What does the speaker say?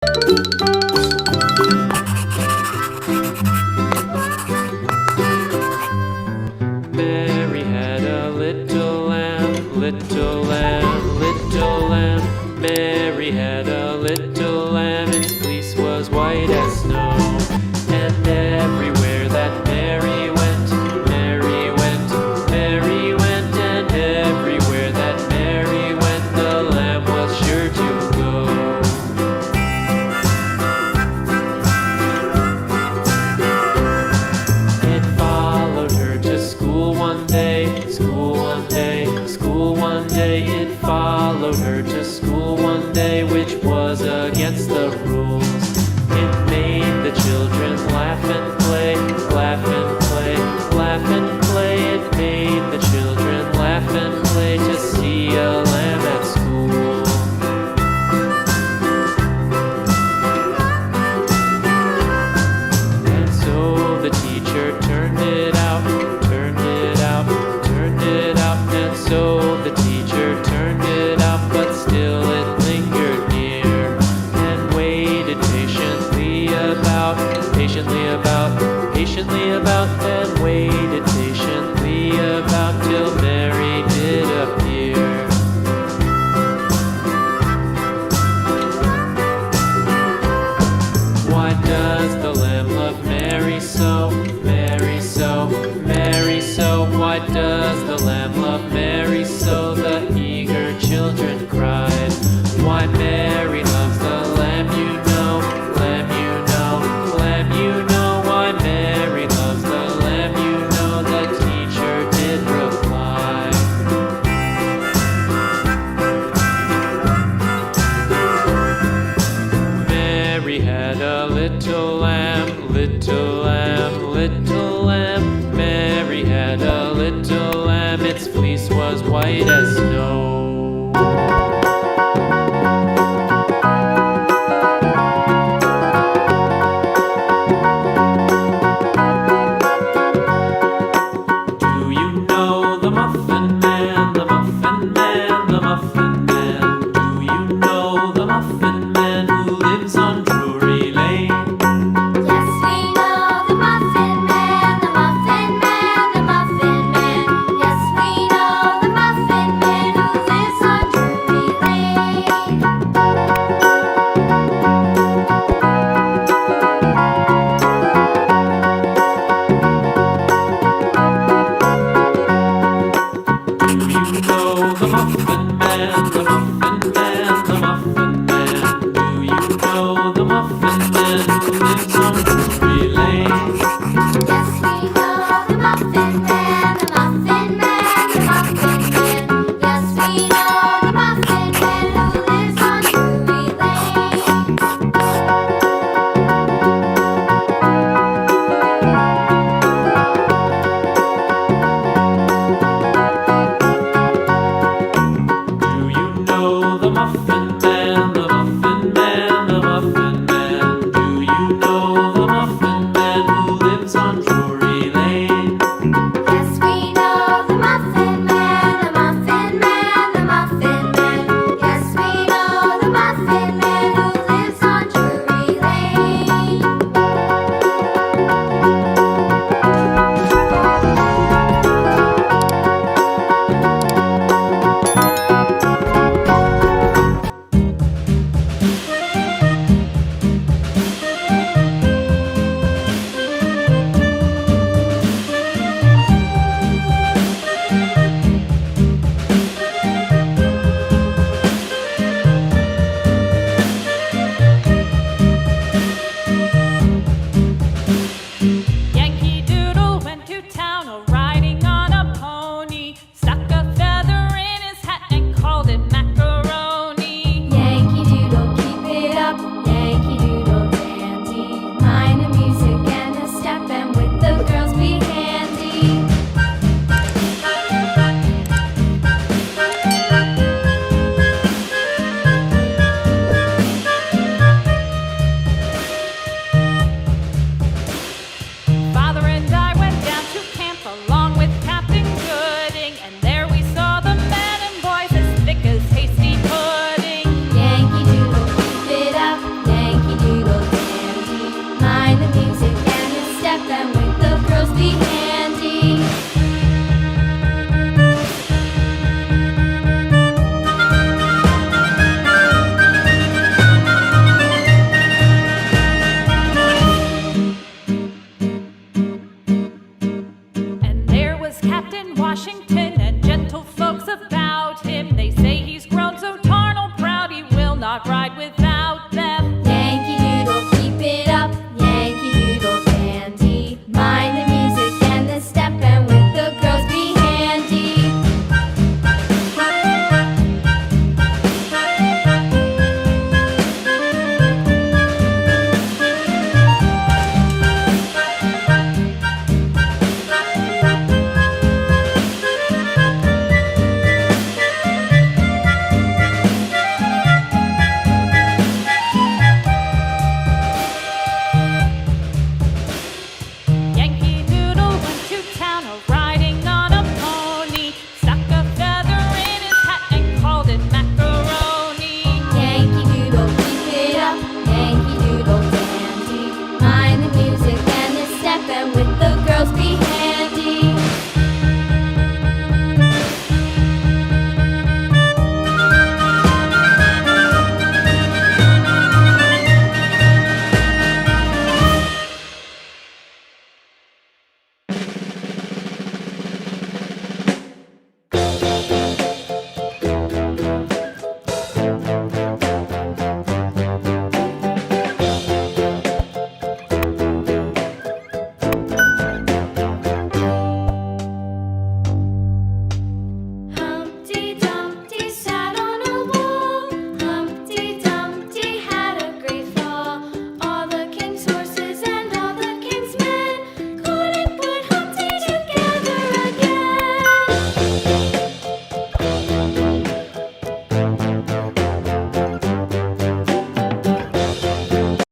Mary had a little lamb, little lamb, little lamb. Mary had a little lamb, its fleece was white as snow. And everywhere that Mary went, Mary went, Mary went. And everywhere that Mary went, the lamb was sure to go. It followed her to school one day, school one day, school one day. It followed her to school one day, which was against the rules. It made the children laugh and play, laugh and play, laugh and play. It made the children laugh and play to see a lamb at school. And so the teacher turned it out, turned it out, turned it out. And so the teacher turned it out, but still it lingered near and waited patiently about, patiently about, patiently about, and waited patiently about till Mary did appear. Why does the lamb love Mary so, Mary so, Mary so? Why does the lamb love Mary so? The eager children cried. Why Mary loves the lamb, you know, lamb, you know, lamb, you know. Why Mary loves the lamb, you know, the teacher did reply. Mary had a little lamb, little lamb, little lamb. Mary had a little lamb, its fleece was white as snow. Do you know the Muffin Man, the Muffin Man, the Muffin Man? Do you know the Muffin Man who lives on Drury Lane? Yes, we know the Muffin Man, the Muffin Man, the Muffin Man. Yes, we know the Muffin Man who lives on Drury Lane. Do you know the Muffin Man, the Muffin Man, the Muffin Man? Do you know the Muffin Man who lives on Drury Lane? Yes, we know the Muffin Man, the Muffin Man, the Muffin Man. Yes, we know the Muffin Man who lives on Drury Lane. Do you know the Muffin Man, the Muffin Man, the Muffin Man?